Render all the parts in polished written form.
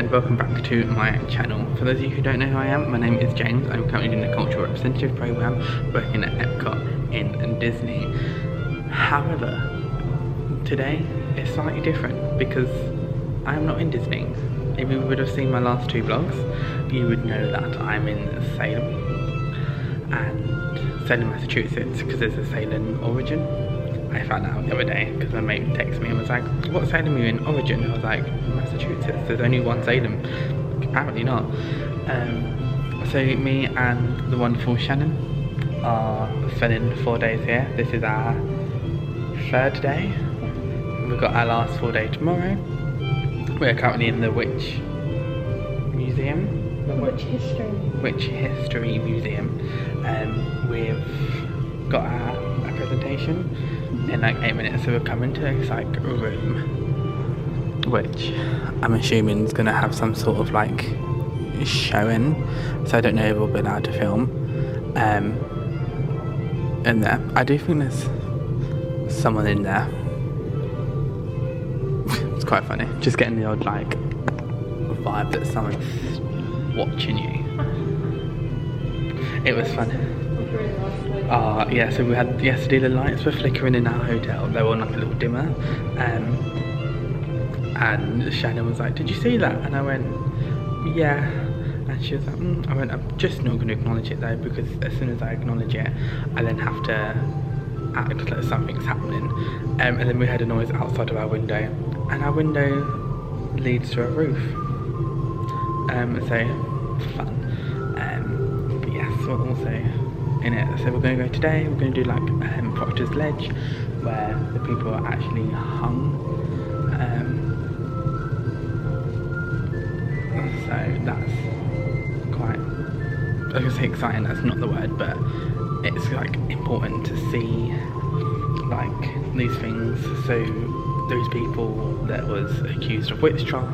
and welcome back to my channel. For those of you who don't know who I am, my name is James. I'm currently doing the cultural representative program working at Epcot in Disney. However, today is slightly different because I am not in Disney. If you would have seen my last two vlogs, you would know that I'm in Salem, and Salem, Massachusetts, because there's a Salem origin. I found out the other day because my mate texted me and was like, what Salem are you in? Origin? I was like, Massachusetts, there's only one Salem. Apparently not. So me and the wonderful Shannon are spending 4 days here. This is our third day. We've got our last full day tomorrow. We're currently in the Witch Museum. Witch History Museum. We've got our presentation in like 8 minutes, so we're coming to this like room, which I'm assuming is going to have some sort of like showing, so I don't know if we'll be allowed to film in there. I do think there's someone in there. It's quite funny, just getting the odd like vibe that someone's watching you. It was fun. Yeah, so we had yesterday, the lights were flickering in our hotel. They were on like a little dimmer, and Shannon was like, did you see that? And I went, yeah. And she was like, I went, I'm just not going to acknowledge it though, because as soon as I acknowledge it, I then have to act like something's happening. And then we heard a noise outside of our window, and our window leads to a roof. So fun. But yes, we're also in it. So we're going to go today, we're going to do like Proctors ledge, where the people are actually hung. So that's quite, I was going to say exciting, that's not the word, but it's like important to see like these things. So those people that was accused of witchcraft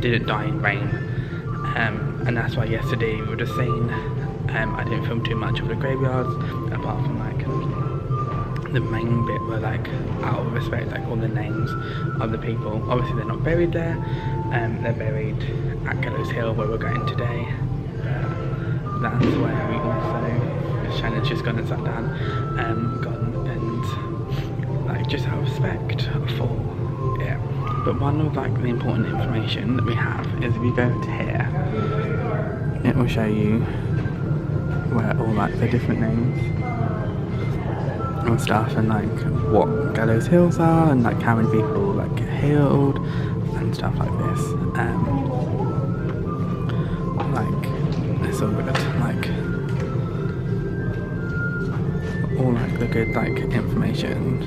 didn't die in vain. And that's why yesterday you would have seen I didn't film too much of the graveyards, apart from like the main bit where like out of respect, like all the names of the people. Obviously they're not buried there, they're buried at Gallows Hill where we're going today. That's where we also, Shannon's just gone and sat down, gone and like just out of respect for it. But one of like the important information that we have is if you go to here, it will show you where all like the different names and stuff, and like what Gallows Hills are, and like how many people like get healed and stuff like this. Like it's all good, like all like the good like information.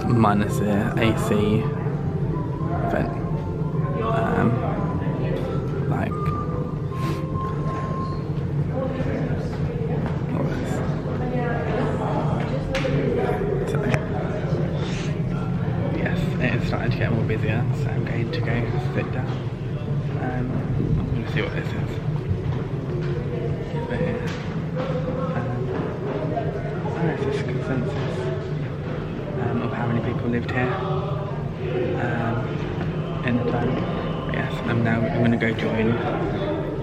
Minus the AC vent, like all this. So yes, it is starting to get more busier, so I'm going to go sit down. I'm going to see what this is. It's just consensus of how many people lived here in the time. But yes, I'm going to go join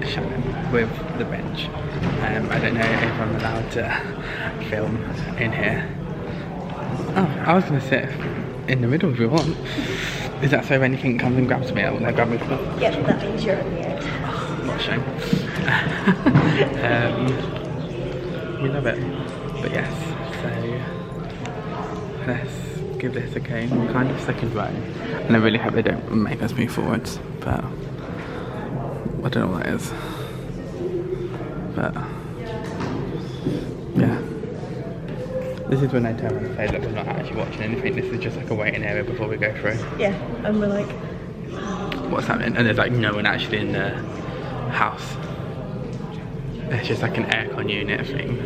Shannon with the bench. I don't know if I'm allowed to film in here. Oh, I was going to sit in the middle if you want. Is that so if anything comes and grabs me, they'll grab me for? Yeah, that means you're in the end. What a shame. We love it. But yes, so let's give this a go. We're kind of second row, and I really hope they don't make us move forwards, but I don't know what that is. But yeah, this is when they turn around and say, look, we're not actually watching anything, this is just like a waiting area before we go through. Yeah, and we're like, what's happening? And there's like no one actually in the house. It's just like an aircon unit thing.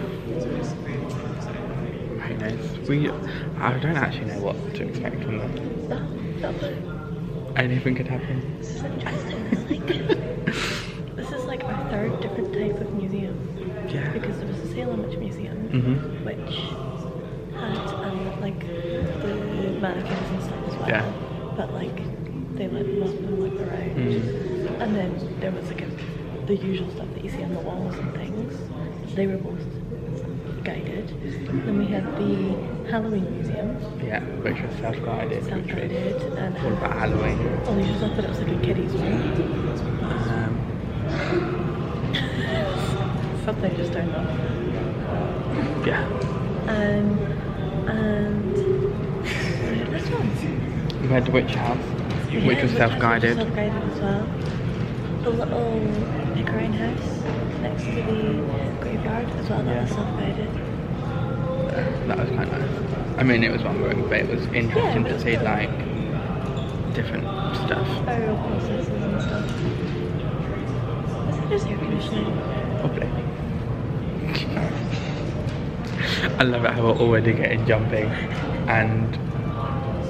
Who knows? I don't actually know what to expect from them. Anything could happen. This is interesting. This is like our third different type of museum. Yeah. Because there was a Salem Witch Museum, which had like the mannequins and stuff as well. Yeah. But like they let them up and look around. And then there was like the usual stuff that you see on the walls and things. They were both guided. Then we had the Halloween museum. Yeah, which was self-guided. Self-guided and all about Halloween. all the usual stuff, but it was like a kiddies one. Something just turned off. Yeah. And this one. We had the witch house, which was self-guided. Self-guided as well. The little Pickering house next to the graveyard as well. That was self-guided. That was quite nice. I mean, it was one room, but it was interesting to see like different stuff. Burial processes and stuff. Was it just air conditioning? Probably. I love it how we're already getting jumpy and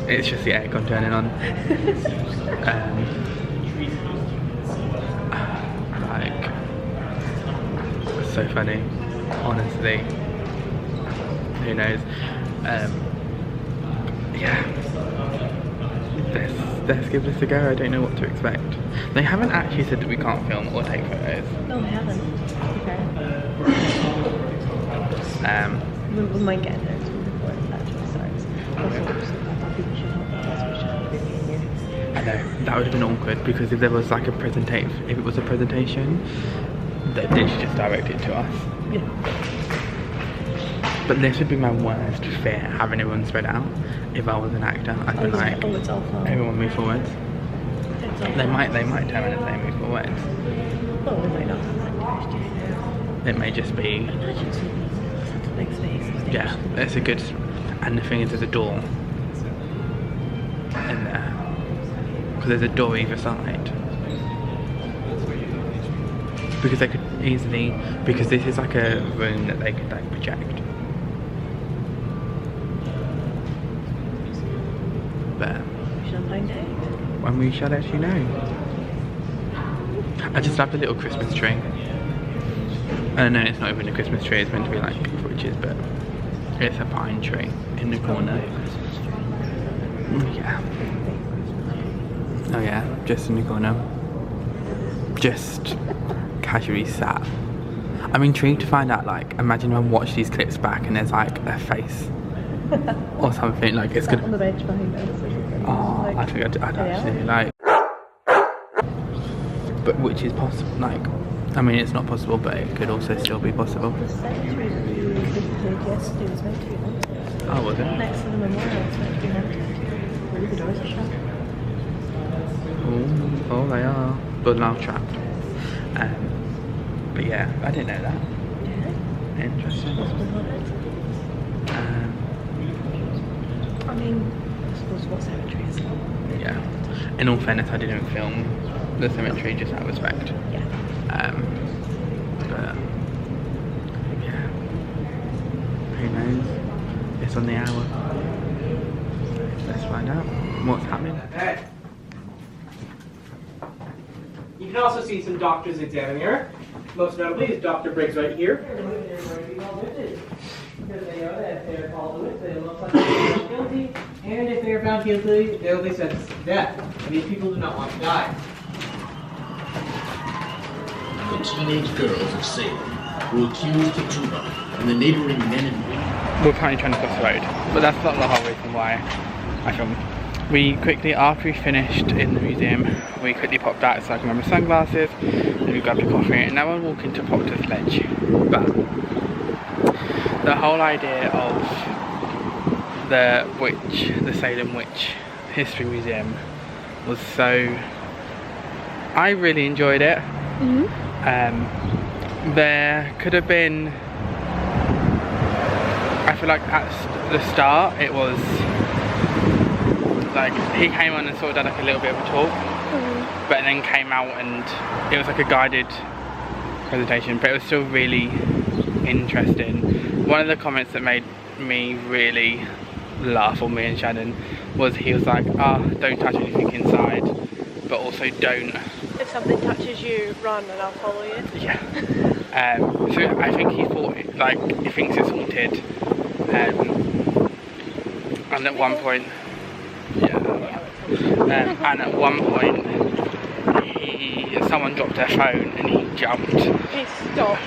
it's just the aircon turning on. Like, it's so funny, honestly. Who knows? Yeah. Let's give this a go. I don't know what to expect. They haven't actually said that we can't film or take photos. No, they haven't. Okay. We might get there before it actually starts. Also, I thought people should help us. We should have been here. I know, that would have been awkward because if there was like a presentation, if it was a presentation, they should just direct it to us. Yeah. But this would be my worst fear, having everyone spread out. If I was an actor, I'd be like, it's awful. everyone move forwards. It's awful. They might turn around and say move forwards. Well, we might not have that first year. It may just be, Imagine such a big space. yeah, it's a good, and the thing is there's a door in there. Because there's a door either side. Because they could easily, because this is like a room that they could like project. But We shall find out. when we shall let you know. I just love the little Christmas tree. No, it's not even a Christmas tree, it's meant to be like witches, but it's a pine tree in the corner. Yeah. Oh yeah, just in the corner. Just casually sat. I'm intrigued to find out, like, imagine if I watch these clips back and there's like a face or something, like it's Sat gonna... on the bench behind us or something. Oh, I think I'd actually like... But which is possible, like, I mean it's not possible, but it could also still be possible. The cemetery that we visited yesterday was meant to be haunted. Oh, was it? Next to the memorial, it's meant to be haunted. Maybe the doors are shut. Oh, they are. But now trapped. But yeah, I didn't know that. Yeah. Interesting. Possibly haunted. I mean, I suppose what cemetery is it? Yeah. In all fairness, I didn't film the cemetery just out of respect. Yeah. But yeah. Who knows? It's on the hour. Let's find out what's happening. You can also see some doctors examining her. Most notably is Dr. Briggs right here. Because they know that if they are called to it, they look like they are found guilty. And if they are found guilty, they will be sentenced to death. And these people do not want to die. The teenage girls of Salem who accused Katuma and the neighboring men and women. We're currently trying to cross the road, but that's not the whole reason why I filmed. We quickly, after we finished in the museum, we quickly popped out so I can remember sunglasses, and we grabbed a coffee, and now we're walking to Proctors Ledge. But the whole idea of the Salem Witch History Museum was so... I really enjoyed it. There could have been... I feel like at the start it was like he came on and sort of did like a little bit of a talk, but then came out and it was like a guided presentation, but it was still really interesting. One of the comments that made me really laugh, or me and Shannon, was he was like, don't touch anything inside, but also don't... If something touches you, run and I'll follow you. Yeah. So I think he thought, like, he thinks it's haunted. And at one point, and at one point someone dropped their phone and he jumped. He stopped,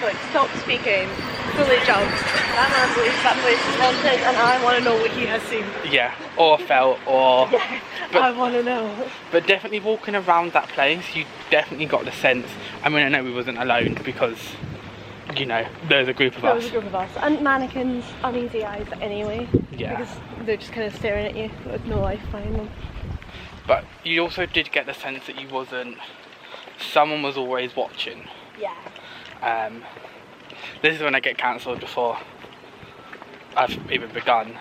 like stopped speaking, fully jumped. That man believes that place is haunted, and I want to know what he has seen. Yeah, or felt, or... Yeah, but, I want to know. But definitely walking around that place, you definitely got the sense. I mean, I know we wasn't alone because, you know, there's a group of us. There was a group of us, and mannequins, uneasy eyes anyway. Yeah. Because they're just kind of staring at you with no life behind them. But you also did get the sense that you wasn't... Someone was always watching. Yeah. This is when I get cancelled before I've even begun.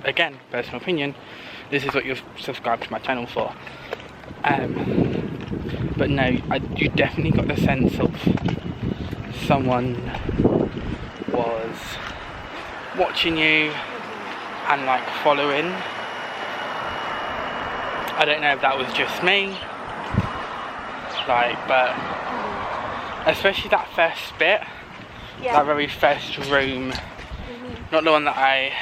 Again, personal opinion, this is what you've subscribed to my channel for. But no, you definitely got the sense of someone was watching you and like following. I don't know if that was just me, like, but especially that first bit, that very first room, not the one that I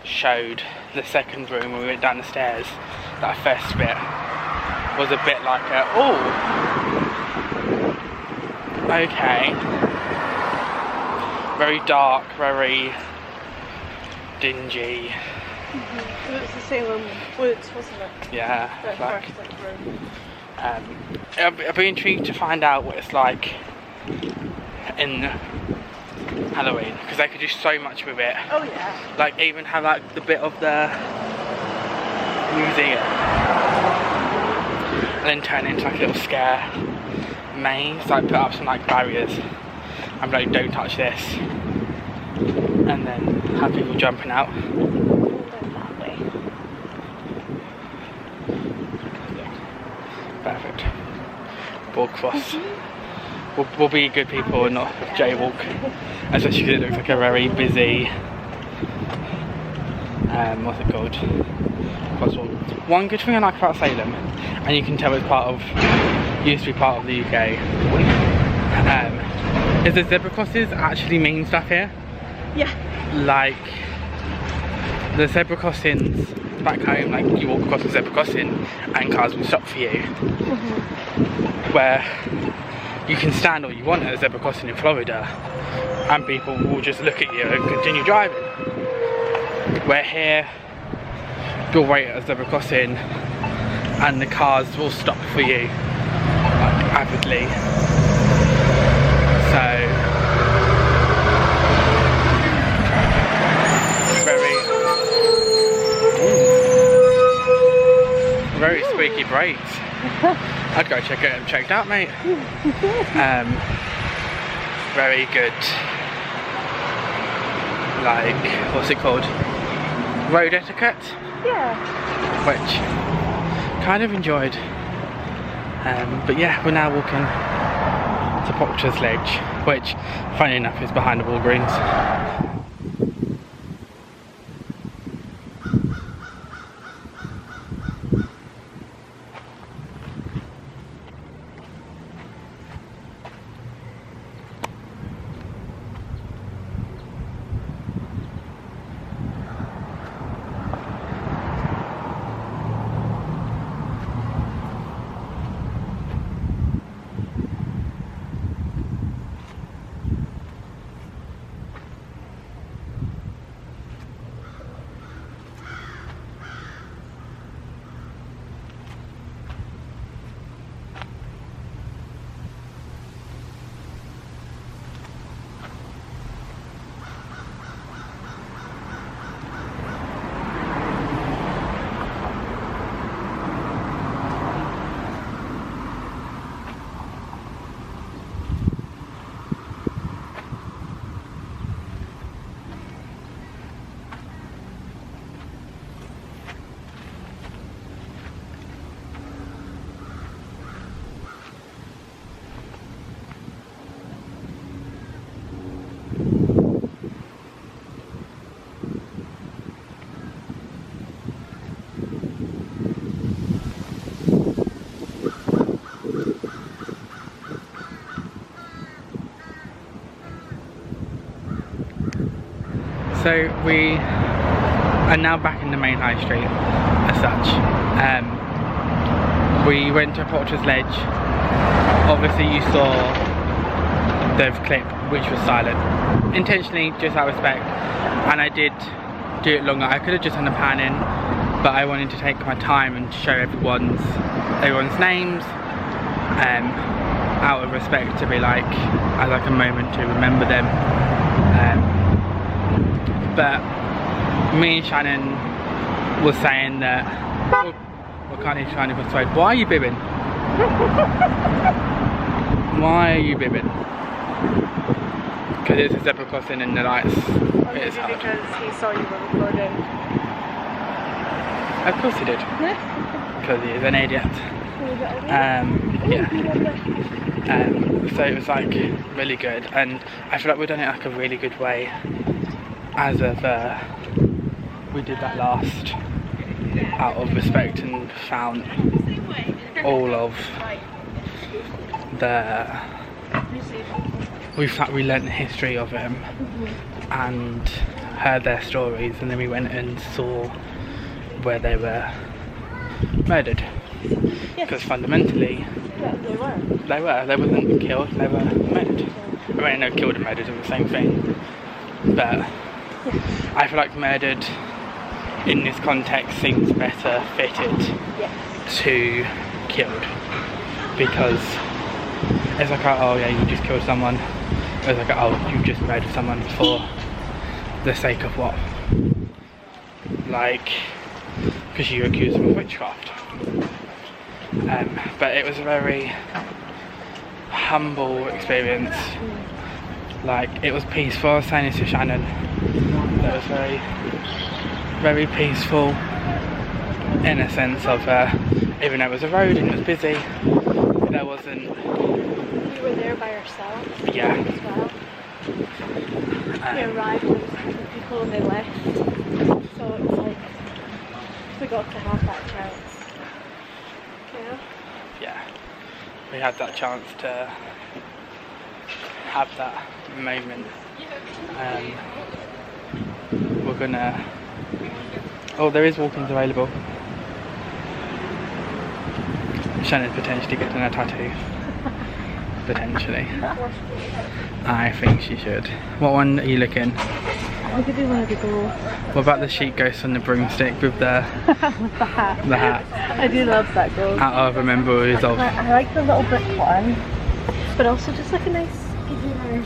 showed, the second room when we went down the stairs, that first bit was a bit like a, oh, okay, very dark, very dingy. It was the Salem woods, wasn't it? Yeah, The like, first room. I'll be intrigued to find out what it's like in Halloween, because they could do so much with it. Oh yeah. Like even have like the bit of the museum and then turn it into like a little scare maze, like put up some like barriers and be like, don't touch this, and then have people jumping out. That way. Perfect. Walk across. We'll be good people and not jaywalk. Especially because it looks like a very busy, what's it called? Crosswalk. One good thing I like about Salem, and you can tell it's used to be part of the UK, is the zebra crosses actually mean stuff here. Yeah. Like, the zebra crossings back home, like you walk across the zebra crossing and cars will stop for you. Where you can stand all you want at a zebra crossing in Florida and people will just look at you and continue driving. Where here, you'll wait at a zebra crossing and the cars will stop for you, like, avidly. So, very squeaky brakes. I'd go check it checked out, mate. Very good, like, what's it called? Road etiquette? Yeah. Which kind of enjoyed. But yeah, we're now walking to Proctors Ledge, which, funny enough, is behind the Walgreens. So we are now back in the main high street as such. We went to Proctors Ledge. Obviously you saw the clip which was silent. Intentionally, just out of respect. And I did do it longer. I could have just done a pan in, but I wanted to take my time and show everyone's names. Out of respect, to be like, as like a moment to remember them. But me and Shannon was saying that, we're kind of trying to persuade. Why are you bibbing? Why are you bibbing? Because it's a zebra crossing and the lights. It's hard. Because he saw you were recording. Of course he did. Because he is an idiot. Yeah. So it was like really good, and I feel like we've done it like a really good way. As of we did that last out of respect and found all of we learnt the history of them and heard their stories, and then we went and saw where they were murdered. Because fundamentally they wasn't killed, they were murdered. I mean, no, killed and murdered are the same thing, but I feel like murdered in this context seems better fitted to killed, because it's like, oh yeah, you just killed someone. It's like, oh, you just murdered someone for the sake of what? Like, because you accuse them of witchcraft. But it was a very humble experience. Like, it was peaceful. I was saying this to Shannon. It was very, very peaceful in a sense of, even though it was a road and it was busy, there wasn't. You were there by yourself. Yeah. As well. We arrived with people and they left. So it's like we got to have that chance. Yeah, we had that chance to have that moment. We're gonna, oh, there is walk-ins available. Shannon's potentially getting a tattoo. Potentially. I think she should. What one are you looking? I'll give you one of the girls. What about the sheep ghost on the broomstick with the with the hat? The hat. I do love that girl. Out of memories of. I like the little brick one, but also just like a nice,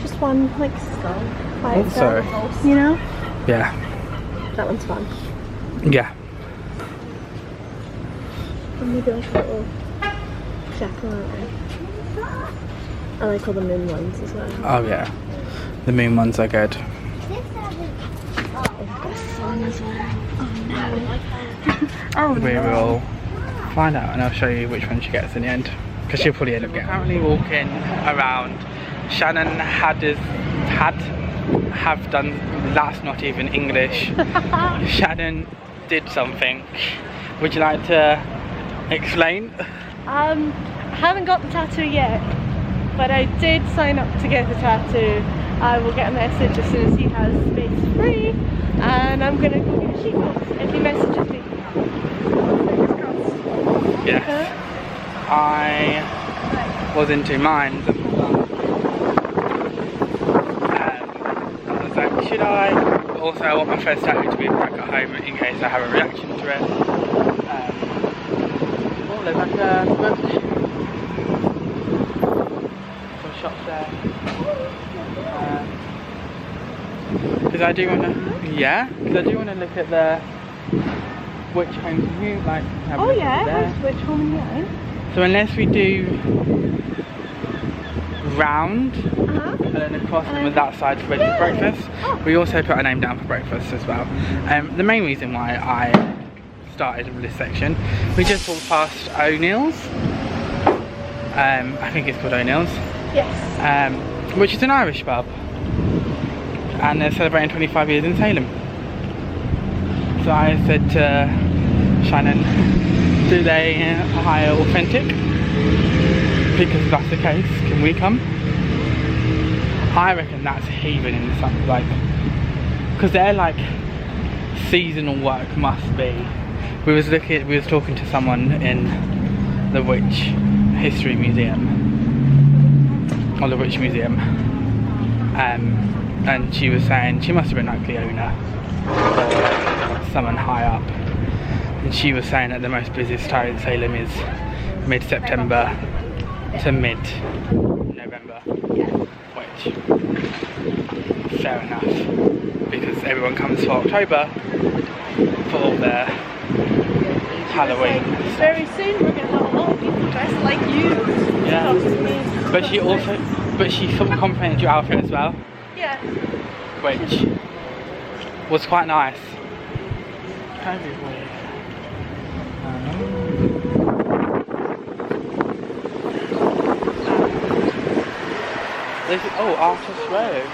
just one like skull by itself, you know? Yeah. That one's fun. Yeah. And maybe like a little jack-o'-lantern. I like all the moon ones as well. Oh yeah, the moon ones are good. Oh, we will find out and I'll show you which one she gets in the end, because she'll probably end up getting. Currently walking around. Shannon have done, that's not even English. Shannon did something. Would you like to explain? I haven't got the tattoo yet, but I did sign up to get the tattoo. I will get a message as soon as he has space free, and I'm gonna go get a sheet box if he messages me. Yes. I was in two minds. I was like, should I? But also I want my first tattoo to be back at home in case I have a reaction to it. Oh, there's like a shop there. Because I do want to, yeah, because I do want to look at the witch homes in here, like. Oh yeah, there's witch home in here. So unless we do round and then across and with that side for ready for breakfast, we also put our name down for breakfast as well. The main reason why I started with this section, we just walked past O'Neill's. I think it's called O'Neill's. Yes. Which is an Irish pub, and they're celebrating 25 years in Salem. So I said to Shannon, do they hire authentic? Because if that's the case, can we come? I reckon that's heathen in some, like, because their like seasonal work must be We was talking to someone in the Witch History Museum, or the Witch Museum, and she was saying she must have been like the owner or someone high up, and she was saying that the most busiest time in Salem is mid-September to mid-November, which fair enough, because everyone comes for October for all their Halloween. Like, very soon we're going to have a lot of people dressed like you. Yeah. But she sort of complimented your outfit as well. Yeah. Which was quite nice. Kind of weird. Oh, Artist Road.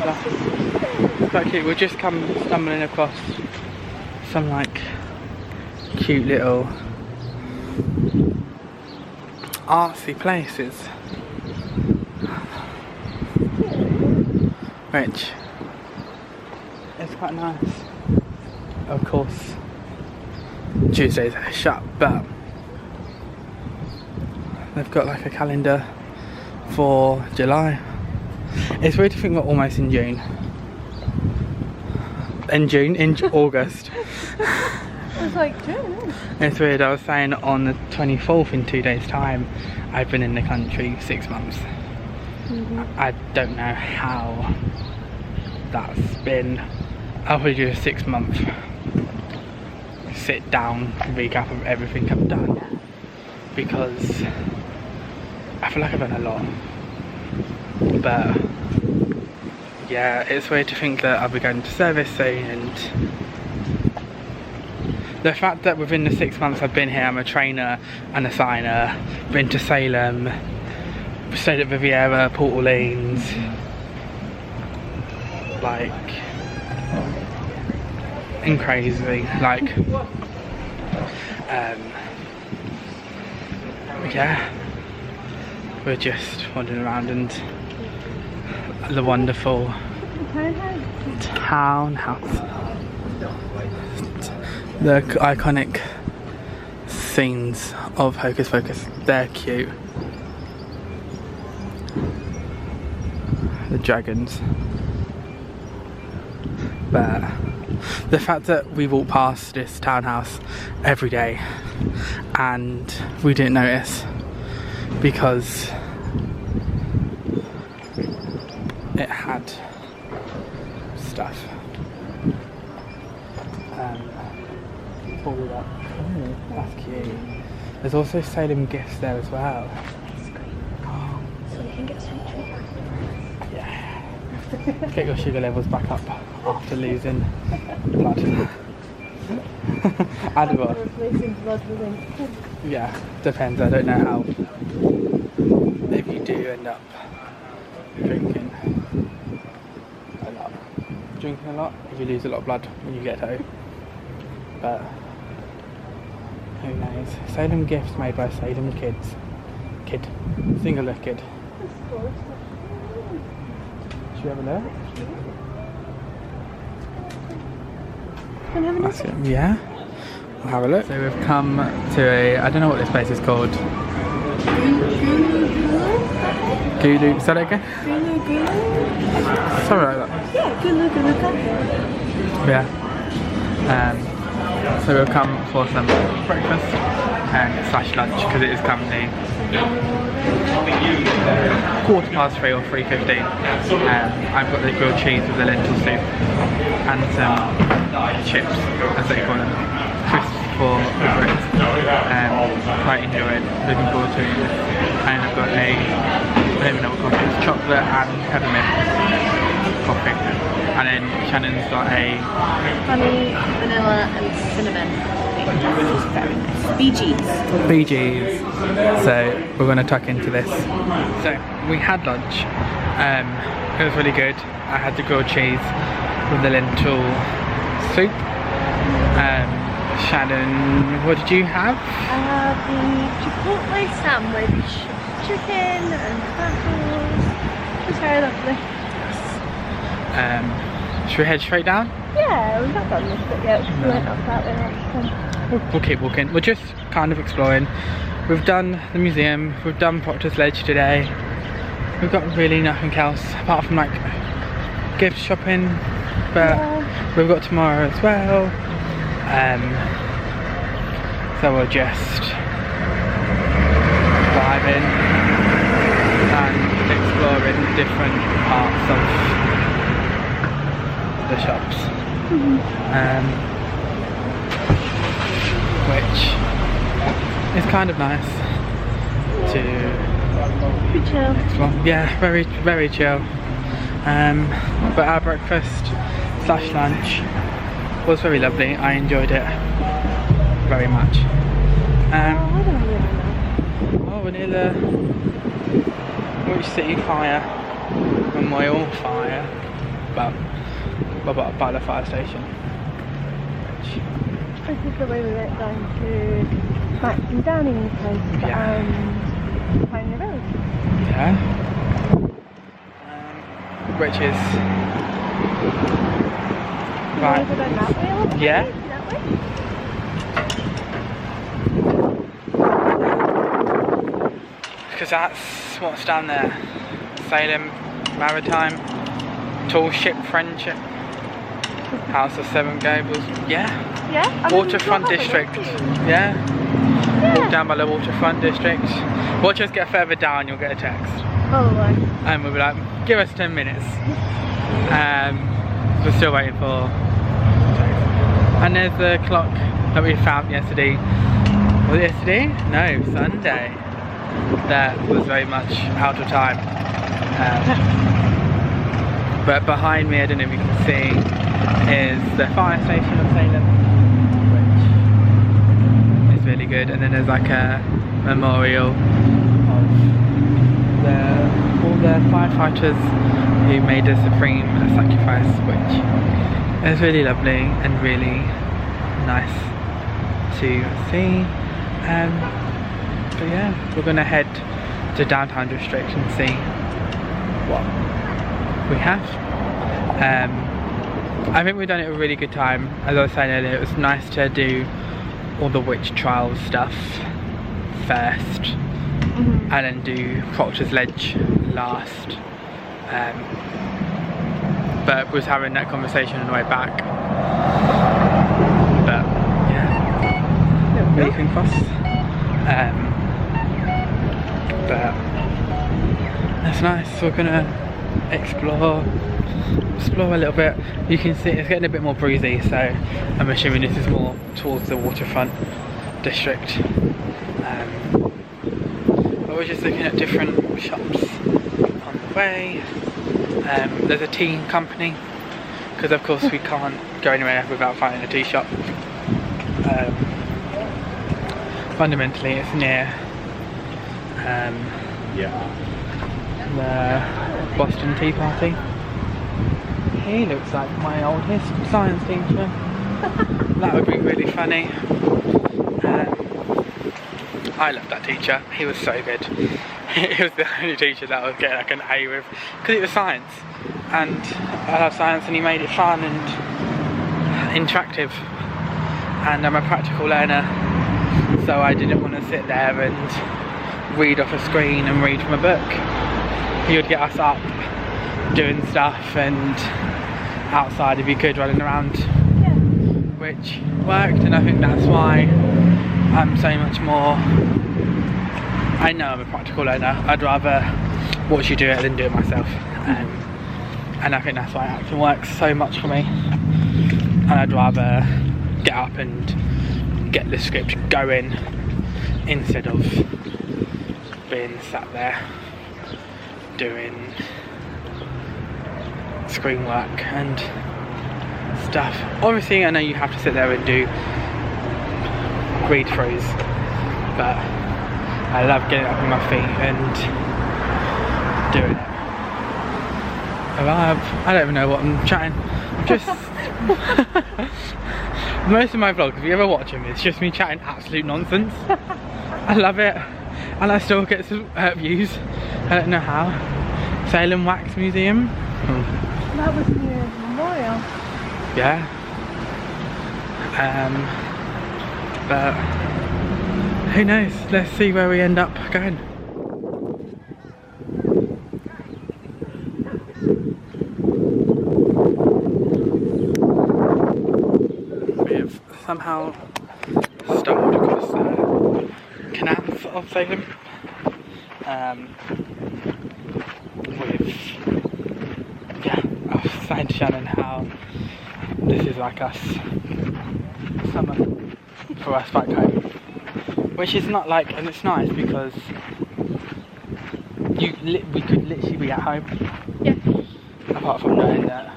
That's quite cute. We'll just come stumbling across some like cute little artsy places, which is quite nice. Of course, Tuesdays are shut, but they've got like a calendar for July. It's weird to think we're almost in June. In August. I was like, June. It's weird. I was saying on the 24th, in 2 days' time, I've been in the country 6 months. I don't know how that's been. I'll probably do a 6 month sit down recap of everything I've done, because I feel like I've done a lot. But yeah, it's weird to think that I'll be going to service soon, and the fact that within the 6 months I've been here, I'm a trainer and a signer, been to Salem, stayed at Riviera, Port Orleans, like, and crazy, like, yeah, we're just wandering around, and the wonderful townhouse, the iconic scenes of Hocus Pocus, they're cute. The dragons. But the fact that we walk past this townhouse every day and we didn't notice because it had stuff. Forward up. Oh, that's cute. There's also Salem gifts there as well. So you can get sweet treats. Yeah. Get your sugar levels back up after losing blood. And what? Replacing blood with ink. Yeah, depends. I don't know how. If you do end up drinking a lot, if you lose a lot of blood when you get home. But who knows? Salem gifts made by Salem kids. Singular kid. Should we have a look? Can I have a look? Yeah, we'll have a look. So we've come to a, I don't know what this place is called. Gulu, is that okay? Gulu. Something like that. Yeah, Gulu Cafe. Yeah. So we've come for some breakfast and slash lunch, because it is currently 3:15 or 3:15. I've got the grilled cheese with the lentil soup and some chips, as they call them, crisps for the Brits. Quite enjoy it, looking forward to it. And I've got a, I don't even know what coffee, it's chocolate and peppermint coffee. And then Shannon's got a honey, vanilla and cinnamon, which is very nice. BG's. So we're going to tuck into this. So we had lunch. It was really good. I had the grilled cheese with the lentil soup. Shannon, what did you have? The chipotle sandwich, chicken and tacos. It was very lovely. Should we head straight down? Yeah, we've not done this bit yet, because we went up that way last time. We'll keep walking. We're just kind of exploring. We've done the museum, we've done Proctors Ledge today. We've got really nothing else apart from like gift shopping, but we've got tomorrow as well. So we're just vibing and exploring different parts of the shops, which is kind of nice to Pretty chill. explore. Yeah, very, very chill. But our breakfast / lunch was very lovely. I enjoyed it very much. I don't really know. Oh, we're near the Which City Fire Memorial Fire, but by the fire station. This is the way we went down to Max and Downing's place and Pioneer Road. Yeah. Which is right. You wanna go down that way a little bit? Yeah. That way? Because that's what's down there. Salem Maritime, Tall Ship Friendship, House of Seven Gables. Yeah. Yeah? I mean, Waterfront we'll have a District. look. Yeah. Yeah. Walk down by the Waterfront District. Watch us get further down, you'll get a text. Probably. And we'll be like, give us 10 minutes. We're still waiting for text. And there's the clock that we found yesterday. Was it yesterday? No, Sunday. That was very much out of time. But behind me, I don't know if you can see, is the fire station of Salem, which is really good. And then there's like a memorial of all the firefighters who made a supreme sacrifice, which is really lovely and really nice to see. But yeah, we're gonna head to downtown district and see what we have. I think we've done it a really good time. As I was saying earlier, it was nice to do all the witch trials stuff first, and then do Proctors Ledge last. But was having that conversation on the way back. But yeah, Beacon Cross. But that's nice. So we're gonna explore a little bit. You can see it's getting a bit more breezy, so I'm assuming this is more towards the waterfront district. But we're just looking at different shops on the way. There's a tea company, because of course we can't go anywhere without finding a tea shop. Fundamentally it's near the Boston Tea Party. He looks like my old science teacher. That would be really funny. I love that teacher, he was so good. He was the only teacher that I was getting like an A with, because it was science, and I love science, and he made it fun and interactive, and I'm a practical learner, so I didn't want to sit there and read off a screen and read from a book. He would get us up doing stuff and outside if you could, running around, which worked, and I think that's why I'm so much more, I know I'm a practical learner. I'd rather watch you do it than do it myself, and I think that's why acting works so much for me, and I'd rather get up and get the script going instead of being sat there doing screen work and stuff. Obviously I know you have to sit there and do read throughs, but I love getting up on my feet and doing it. I don't even know what I'm chatting. I'm just most of my vlogs, if you ever watch them, it's just me chatting absolute nonsense. I love it, and I still get some views. I don't know how. Salem Wax Museum. That was near Memorial. Yeah. But who knows? Let's see where we end up going. We've somehow stumbled across the canals of Salem. I was saying to Shannon how this is like us summer for us back home, which is not like, and it's nice because we could literally be at home. Yeah. Apart from knowing that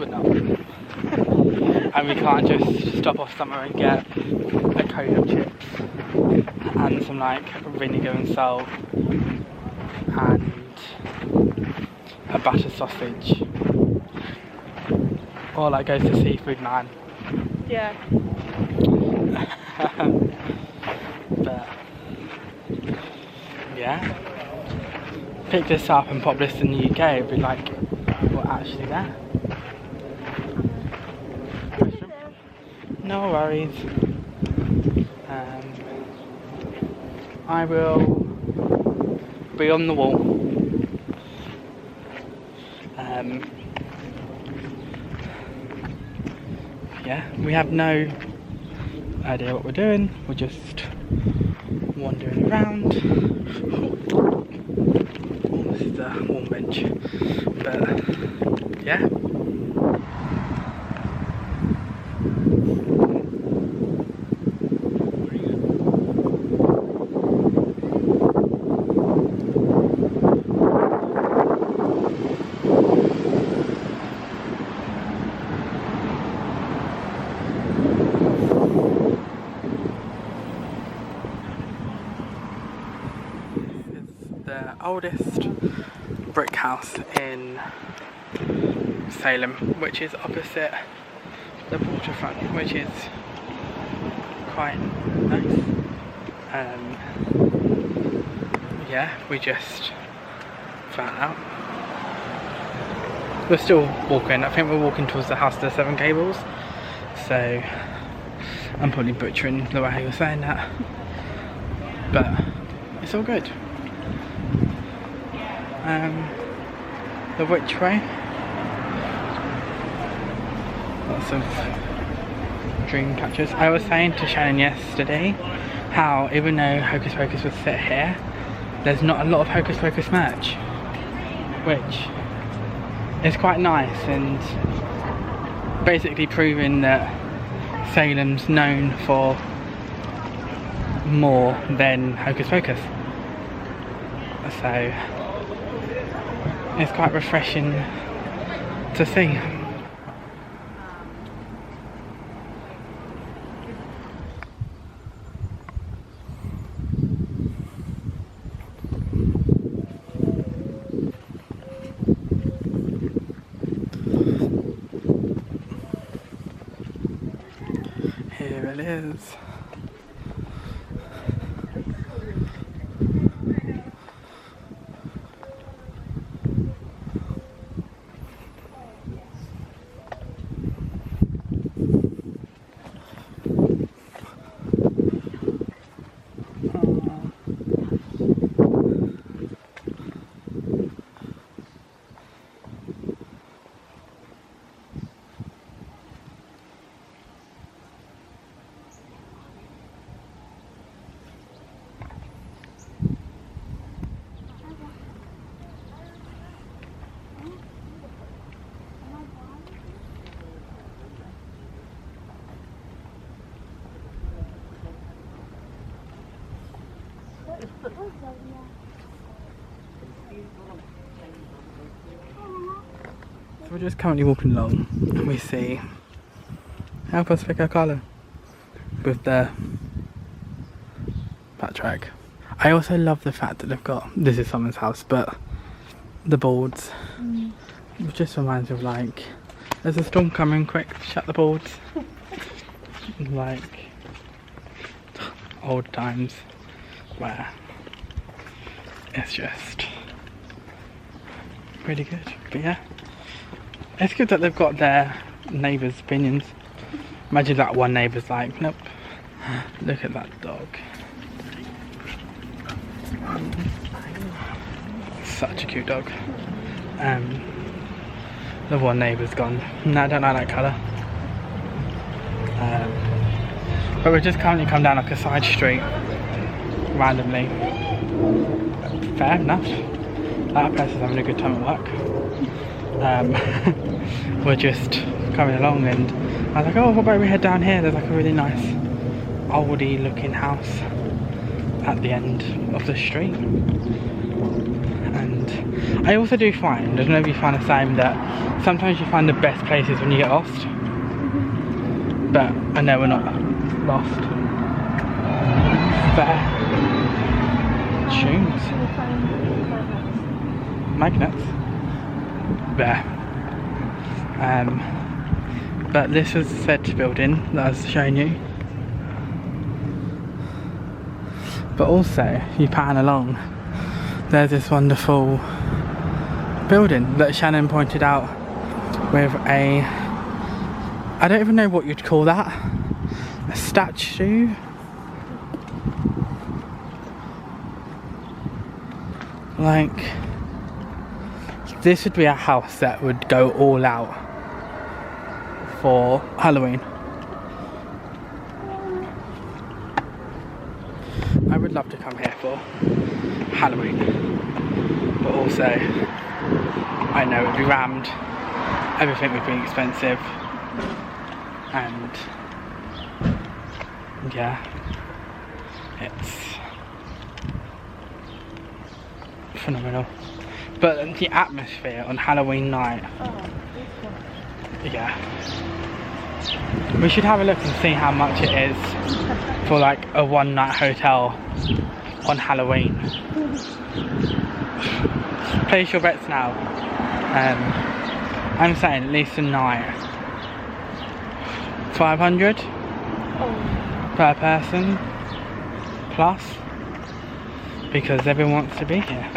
we're not, and we can't just stop off somewhere and get a cone of chips and some like vinegar and salt and a butter sausage, or like goes to Seafood Man. Yeah. But yeah, pick this up and pop this in the UK, it'd be like, what, actually there? No worries. I will be on the wall. Yeah, we have no idea what we're doing. We're just wandering around. Oh, this is a warm bench. But yeah. The oldest brick house in Salem, which is opposite the waterfront, which is quite nice. Yeah, we just found out. We're still walking. I think we're walking towards the House of the Seven Gables, so I'm probably butchering the way you're saying that, but it's all good. The which way? Lots of dream catchers. I was saying to Shannon yesterday how even though Hocus Pocus was set here, there's not a lot of Hocus Pocus merch, which is quite nice and basically proving that Salem's known for more than Hocus Pocus. So it's quite refreshing to see. Here it is. So we're just currently walking along and we see Help Us Pick Our Colour with the backtrack. I also love the fact that they've got, this is someone's house, but the boards. It just reminds me of like, there's a storm coming, quick, shut the boards. Like old times where it's just really good. But yeah, it's good that they've got their neighbours' opinions. Imagine that one neighbour's like, nope, look at that dog. Such a cute dog. The one neighbour's gone, no, I don't like that colour. But we're just currently come down like a side street randomly. Fair enough. That person's having a good time at work. We're just coming along and I was like, oh, what about we head down here? There's like a really nice oldie looking house at the end of the street. And I also do find, I don't know if you find the same, that sometimes you find the best places when you get lost. But I know we're not lost. Fair. Tunes. Magnets. There. But this was said building that I was showing you. But also, you pan along, there's this wonderful building that Shannon pointed out with a, I don't even know what you'd call that, a statue? Like, this would be a house that would go all out for Halloween. I would love to come here for Halloween, but also I know it would be rammed, everything would be expensive, and yeah, it's phenomenal. But the atmosphere on Halloween night, yeah, we should have a look and see how much it is for like a one night hotel on Halloween. Place your bets now. I'm saying at least a night. 500 per person plus, because everyone wants to be here.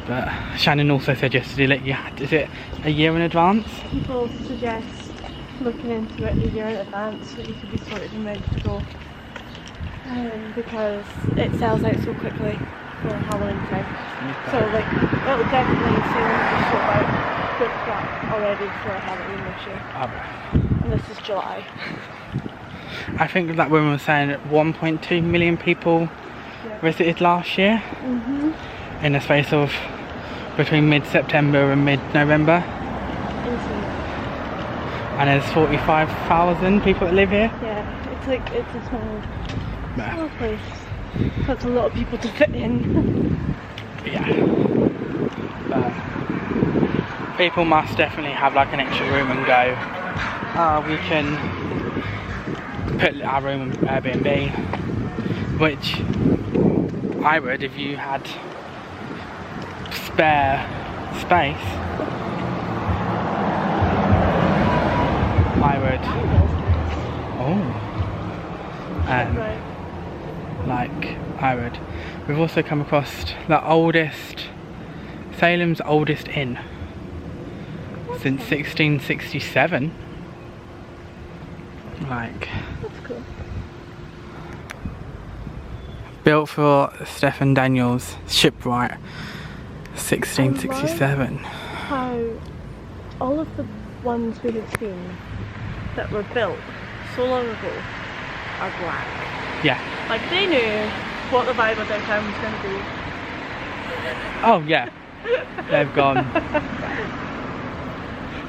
But Shannon also said yesterday that you had, is it a year in advance? People suggest looking into it a year in advance so that you can be sorted and ready to go. Because it sells out so quickly for Halloween time. So like, it'll definitely Salem be sold out booked up already for Halloween this year. And this is July. I think that woman was saying that 1.2 million people visited last year. In the space of between mid-September and mid-November. And there's 45,000 people that live here. Yeah, it's like, it's a small place. That's a lot of people to fit in. Yeah. But people must definitely have like an extra room and go, we can put our room on Airbnb, which I would if you had spare space. I would. Like I would. We've also come across the oldest, Salem's oldest inn since 1667. Like. That's cool. Built for Stephen Daniels' shipwright, 1667. How all of the ones we had seen that were built so long ago are black. Yeah. Like they knew what the vibe of their town was going to be. Oh yeah. They've gone.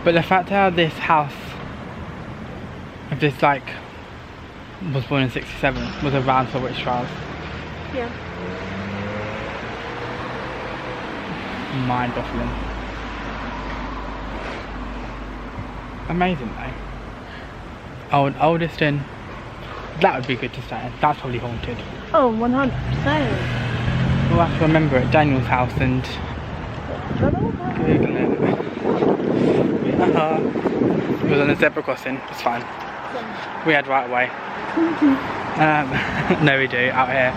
But the fact how this house, if this like was born in 67, was around for witch trials. Yeah. Mind-boggling. Amazing though. Oldest inn. That would be good to stay in. That's probably haunted. Oh, 100%. We'll have to remember it. Daniel's house and Google it. It was on a zebra crossing. It's fine. We had right away. No, we do out here.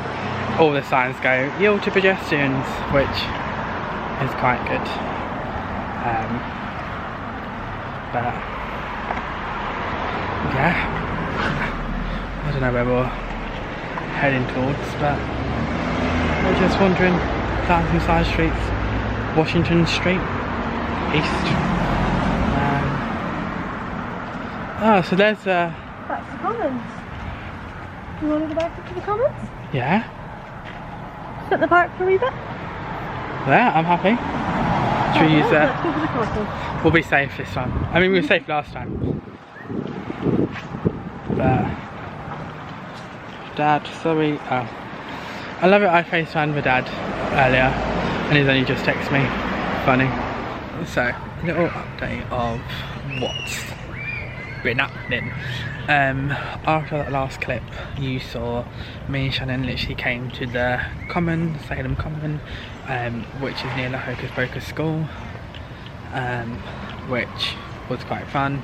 All the signs go yield to pedestrians, which is quite good. But yeah, I don't know where we're heading towards, but we're just wandering down some side streets. Washington Street, east. Oh, so there's Back to the Commons. Do you want to go back to the Commons? yeah. Sit in the park for a wee bit? Yeah, I'm happy. Should we use Let's go for the Commons. We'll be safe this time. I mean, we were safe last time. But Dad, sorry. Oh. I love it. I FaceTimed with Dad earlier, and he's only just texted me. Funny. So, a little update of what's been happening. After that last clip, you saw me and Shannon literally came to the Common, Salem Common, which is near the Hocus Pocus school, which was quite fun.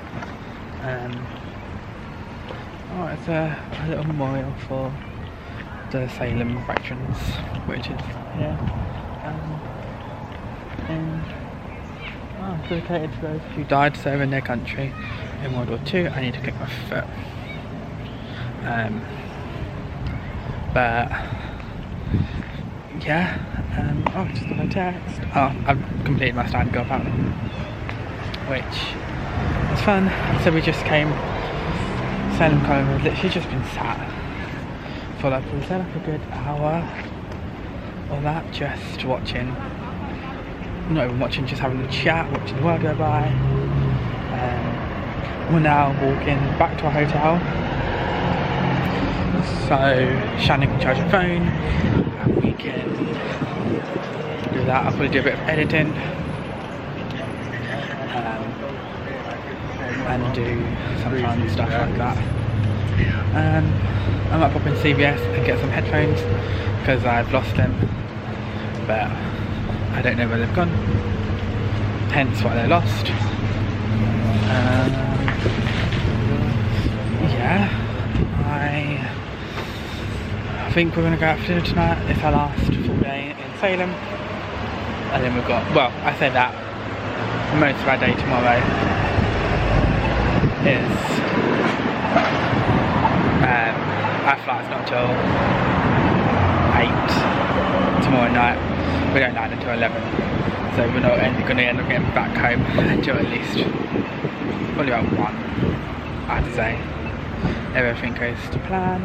Oh, it's a little memorial for the Salem veterans, which is here. Dedicated to those who died serving their country in World War II. I need to click my foot. But yeah, oh, just got a text. Oh, I've completed my stand up out, which was fun. So we just came. Salem Common has literally just been sat for like, was there like a good hour or that, just watching. Not even watching, just having a chat, watching the world go by. We're now walking back to our hotel, so Shannon can charge her phone and we can do that. I'll probably do a bit of editing and do some fun stuff like that. I might pop in CVS and get some headphones because I've lost them, but I don't know where they've gone, hence why they're lost. Yeah, I think we're going to go out for dinner tonight. It's our last full day in Salem, and then we've got, well, I say that, most of our day tomorrow is, our flight's not till 8 tomorrow night. We don't land until 11, so we're not going to end up getting back home until at least probably about 1, I have to say. Everything goes to plan.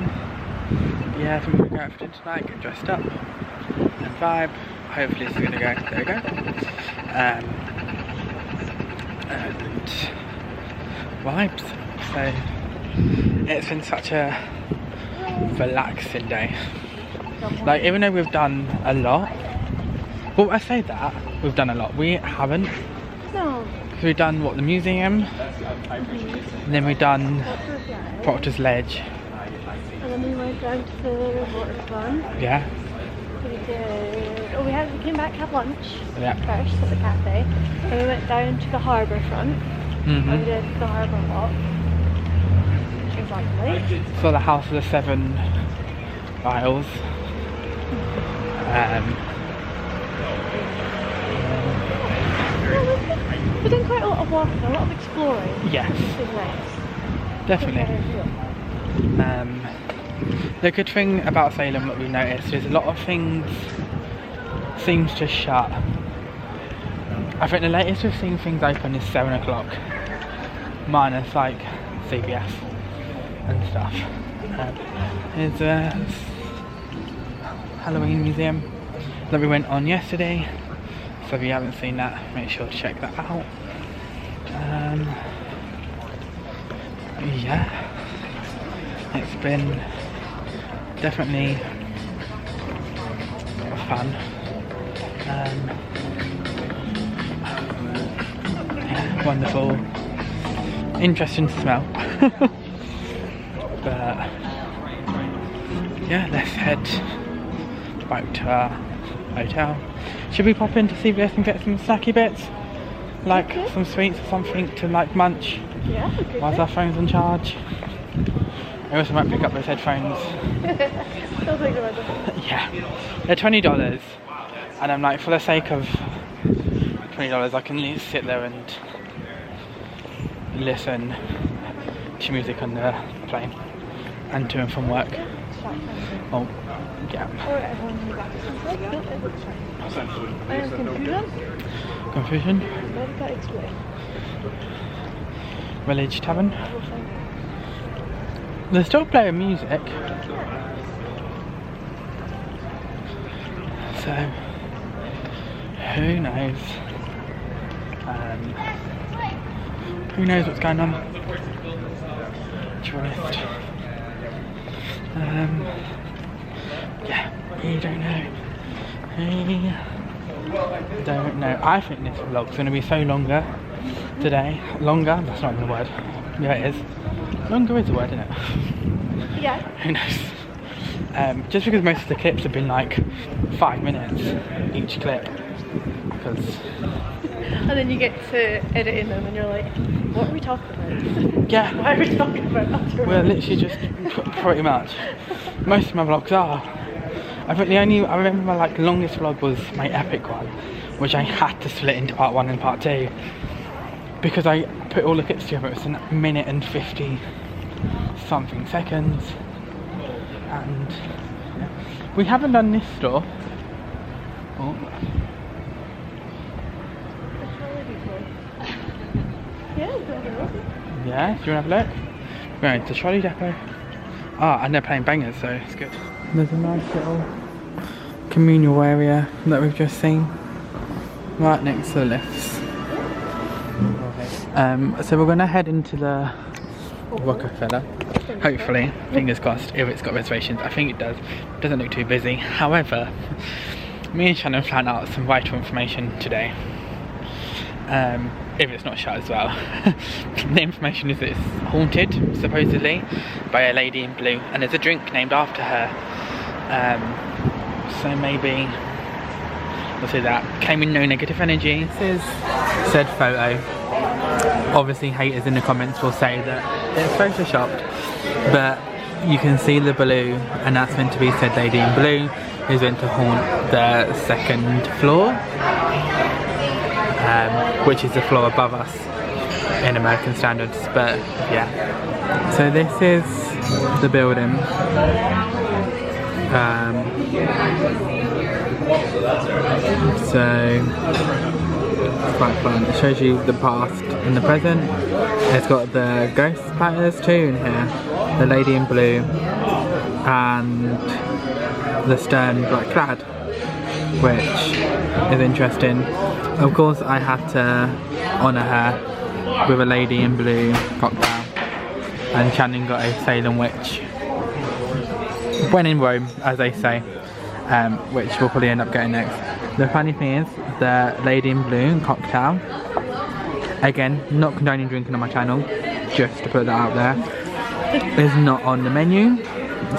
Yeah, I think we're going to go out for dinner tonight, get dressed up and vibe. Hopefully this is going to go. There we go. And vibes. So it's been such a relaxing day. Like, even though we've done a lot, well, I say that we've done a lot, we haven't. No. Because we've done, what, the museum, and then we've done Proctors Ledge. And then we went down to the waterfront. Yeah. We did, oh, we came back, had lunch Yeah. first at the cafe. And we went down to the harbour front. And we did the harbour walk. It was lovely. Saw the House of the 7 Isles. We've done quite a lot of walking, a lot of exploring. Yes, Which is nice. definitely. The good thing about Salem that we've noticed is a lot of things seems to shut. I think the latest we've seen things open is 7 o'clock, minus like CVS and stuff. There's a Halloween museum that we went on yesterday, so if you haven't seen that, make sure to check that out. Yeah, it's been definitely fun. Yeah, wonderful, interesting to smell. But yeah, let's head back to our hotel. Should we pop into CVS and get some snacky bits? Like some sweets or something to like munch Yeah, whilst our phone's on charge? I also might pick up those headphones. Still thinking about them. Yeah, they're $20, and I'm like, for the sake of $20, I can at least sit there and listen to music on the plane and to and from work. Oh, yeah. Confusion? Village Tavern. They're still playing music. So, who knows? Who knows what's going on? To be honest. Yeah, we don't know. We don't know. I think this vlog's going to be so longer today. Longer? That's not even a word. Yeah, it is. Longer is a word, isn't it? Yeah. Who knows? Just because most of the clips have been like 5 minutes each clip. Because. And then you get to editing them and you're like, what are we talking about? Yeah. Why are we talking about that? We're literally just pretty much. Most of my vlogs are. I think I remember my like longest vlog was my epic one, which I had to split into part 1 and part 2 because I put all the clips together. It's a minute and 50 something seconds, and yeah. We haven't done this store. Oh. Yeah, do you want to have a look? We're going to Trolley Depot. Ah, and they're playing bangers, so it's good. There's a nice little communal area that we've just seen, right next to the lifts. So we're going to head into the Rockefeller. Hopefully, fingers crossed, if it's got reservations. I think it does. It doesn't look too busy. However, me and Shannon found out some vital information today. If it's not shut as well. The information is that it's haunted, supposedly, by a lady in blue, and there's a drink named after her. So maybe we'll see that. Came in no negative energy. This is said photo. Obviously haters in the comments will say that it's photoshopped, but you can see the blue, and that's meant to be said lady in blue who's meant to haunt the 2nd floor. Which is the floor above us in American standards, but yeah. So this is the building. So it's quite fun. It shows you the past and the present. It's got the ghost platters too in here, the lady in blue, and the stern black clad, which is interesting. Of course, I had to honour her with a lady in blue cocktail, and Shannon got a Salem witch. When in Rome, as they say, which we'll probably end up getting next. The funny thing is, the lady in blue cocktail, again, not condoning drinking on my channel, just to put that out there, is not on the menu,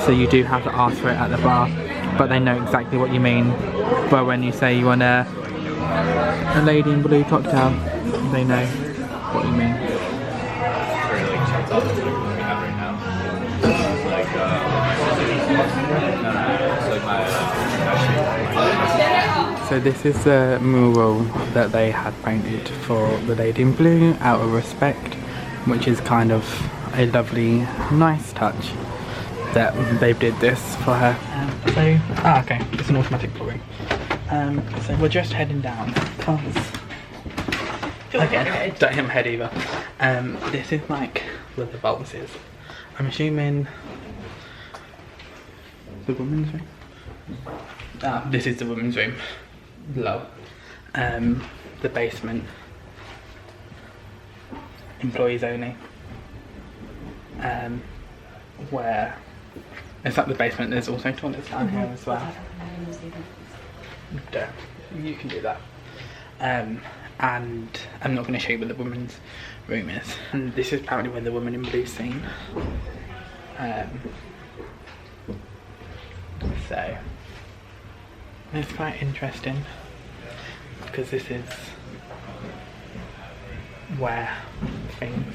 so you do have to ask for it at the bar, but they know exactly what you mean. But when you say you want a lady in blue cocktail, they know what you mean. So this is the mural that they had painted for the lady in blue out of respect, which is kind of a lovely, nice touch that they did this for her. Okay, it's an automatic pouring. So we're just heading down. Again, don't hit my head either. This is like where the vaults is. I'm assuming the women's room. This is the women's room. Below. The basement. Employees only. Where it's like the basement. There's also toilets down here as well. Duh, you can do that. And I'm not going to show you where the women's room is. And this is apparently where the woman in blue scene. So it's quite interesting because this is where things.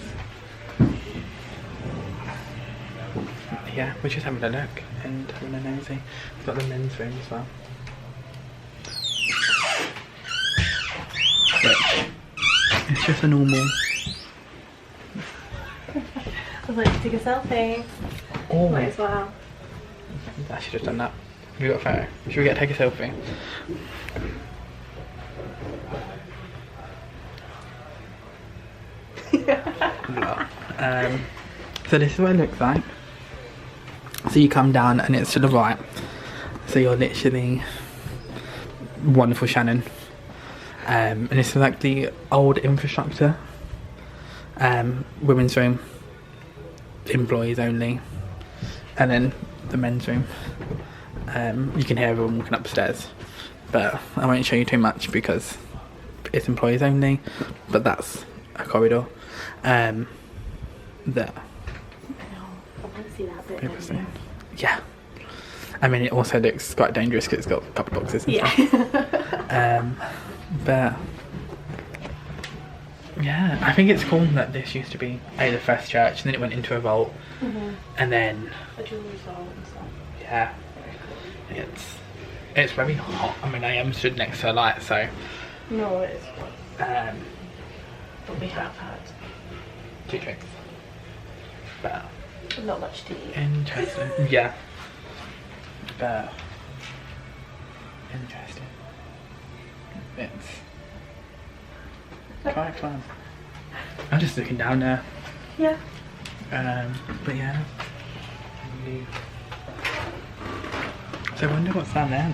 Yeah, we're just having a look and having a nosy. We've got the men's room as well. Which It's just a normal. I was like, take a selfie. Oh, Might as well. I should have done that. Have you got a photo? Should we take a selfie? So this is what it looks like. So you come down and it's to the right. So you're literally wonderful Shannon. And this is like the old infrastructure. Women's room, employees only, and then the men's room. You can hear everyone walking upstairs, but I won't show you too much because it's employees only. But that's a corridor. There. I want to see that bit. Interesting. Yeah. I mean, it also looks quite dangerous because it's got a couple of boxes and stuff. But yeah, I think it's cool that this used to be the first church, and then it went into a vault, and then A jewelry store and stuff. yeah, it's very hot. I mean, I am stood next to a light, so No, it's um, but we have had 2 drinks. But not much to eat. interesting, yeah. But interesting. It's quite fun. I'm just looking down there. Yeah. But yeah. So I wonder what's down there.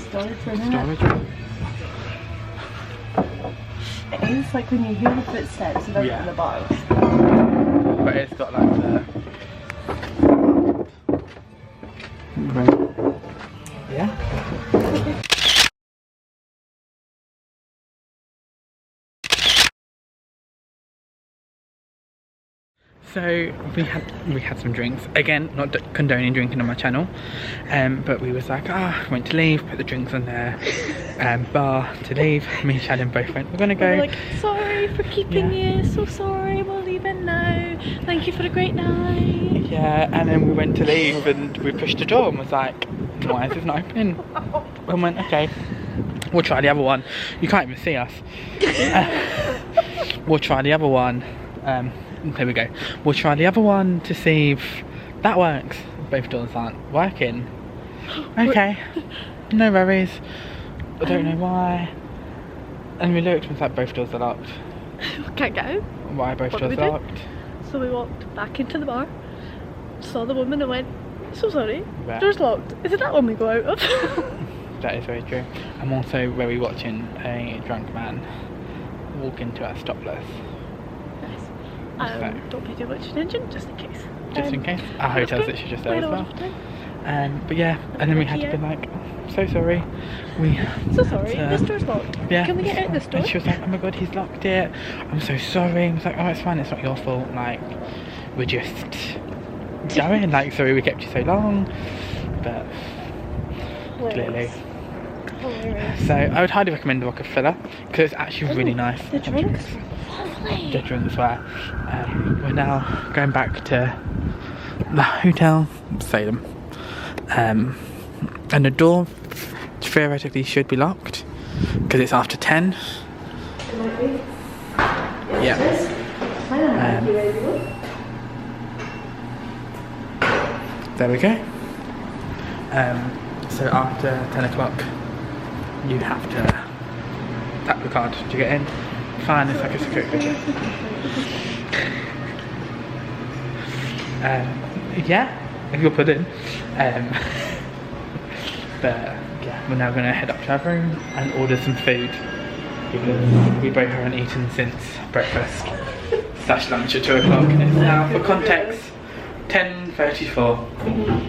Storage room. Storage room. It is like when you hear the footsteps of Yeah. in the box. But it's got like the yeah. So we had some drinks. Again, not condoning drinking on my channel, but we was like, went to leave, put the drinks on there, bar to leave. Me and Shannon both went, we're gonna go. We're like, sorry for keeping you, so sorry, we'll leave it now. Thank you for the great night. Yeah, and then we went to leave and we pushed the door and was like, why is this not open? And went, okay, we'll try the other one. You can't even see us. We'll try the other one. There we go. We'll try the other one to see if that works. Both doors aren't working. Okay, no worries. I don't know why. And we looked and it was like both doors are locked. Can't go. Why both What do doors we are do? locked? So we walked back into the bar, saw the woman and went, so sorry, Yeah. door's locked. Is it that one we go out of? That is very true. I'm also very watching a drunk man walk into our stopless. Nice. Don't pay too much attention, just in case. Just in case. Our hotel's literally just there as well. But yeah, and then we had to be like, so sorry. So sorry, this door's locked. Yeah. Can we get out this door? And she was like, oh my god, he's locked it. I'm so sorry. I was like, oh, it's fine, it's not your fault. Like, we're just going. Like, sorry we kept you so long. But clearly. Hilarious. So I would highly recommend the Rockefeller because it's actually really nice. The drinks were lovely. The drinks were. We're now going back to the Hotel Salem. And the door theoretically should be locked because it's after 10. Yeah. There we go. So after 10 o'clock you have to tap the card to get in. Fine, it's like a security check. Yeah, if you'll put in. But yeah, we're now going to head up to our room and order some food because we both haven't eaten since breakfast / lunch at 2 o'clock. And it's now, for context, 10:34.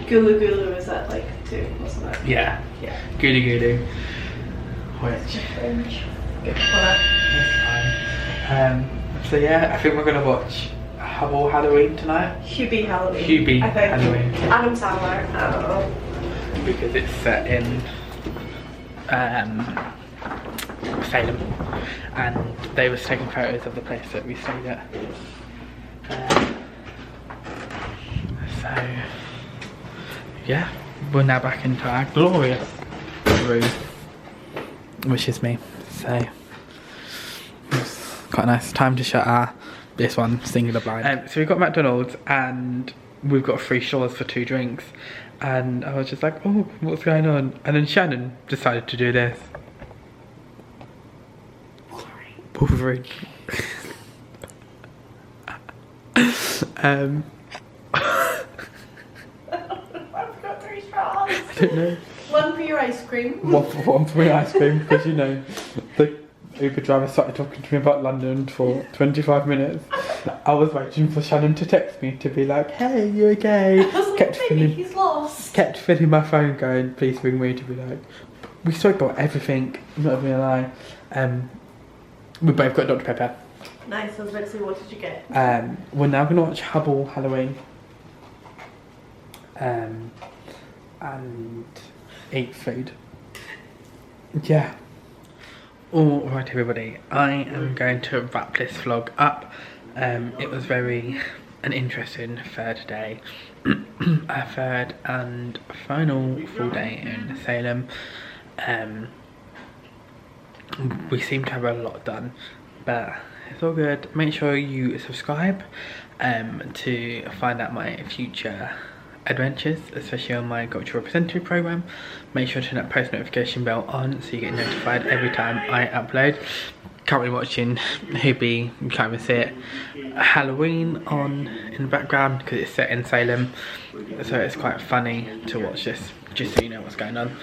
Gulu Gulu was at like 2, wasn't it? Yeah. Yeah. Goody goody. Which Fringe. it's fine. So yeah, I think we're gonna watch Halloween tonight. Hubie Halloween. Hubie I think. Halloween. Adam Sandler. I don't know. Because it's set in Salem, and they was taking photos of the place that we stayed at. So yeah, we're now back into our glorious through, which is me. So it's quite a nice time to shut this one singular blind. So we've got McDonald's and we've got free straws for 2 drinks, and I was just like, oh, what's going on? And then Shannon decided to do this. Wolverine. I've got 3 straws. I don't know. One for your ice cream. One for my ice cream, because you know, the Uber driver started talking to me about London for 25 minutes. I was waiting for Shannon to text me to be like, hey, you okay? Maybe he's lost. Kept filling my phone going, please ring me, to be like, we spoke about everything, I'm not even gonna lie. We both got Dr. Pepper. Nice, I was about to say, what did you get? We're now gonna watch Hubble Halloween. And eat food. Yeah. Alright everybody, I am going to wrap this vlog up. It was an interesting third day. Our third and final full day in Salem. We seem to have a lot done, but it's all good. Make sure you subscribe to find out my future adventures, especially on my cultural representative program. Make sure to turn that post notification bell on so you get notified every time I upload. Currently watching Hoopy, you can't even see it, Halloween on in the background because it's set in Salem, so it's quite funny to watch this, just so you know what's going on.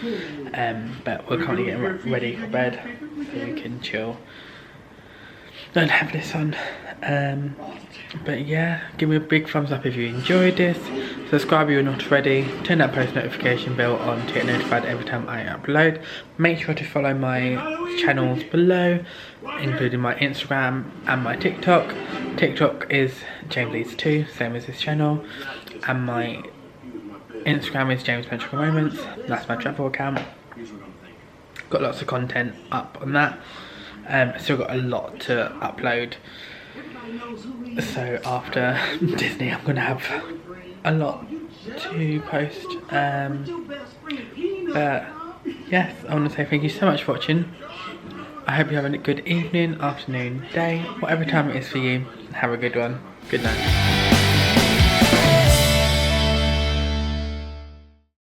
But we're currently getting ready for bed so we can chill and have this on. But yeah, give me a big thumbs up if you enjoyed this. Subscribe if you're not already. Turn that post notification bell on to get notified every time I upload. Make sure to follow my channels below, including my Instagram and my TikTok. TikTok is JamesLeeds2, same as this channel, and my Instagram is James Pentrical Moments. That's my travel account. Got lots of content up on that. Still got a lot to upload. So after Disney, I'm gonna have a lot to post. But yes, I want to say thank you so much for watching. I hope you're having a good evening, afternoon, day, whatever time it is for you. Have a good one. Good night.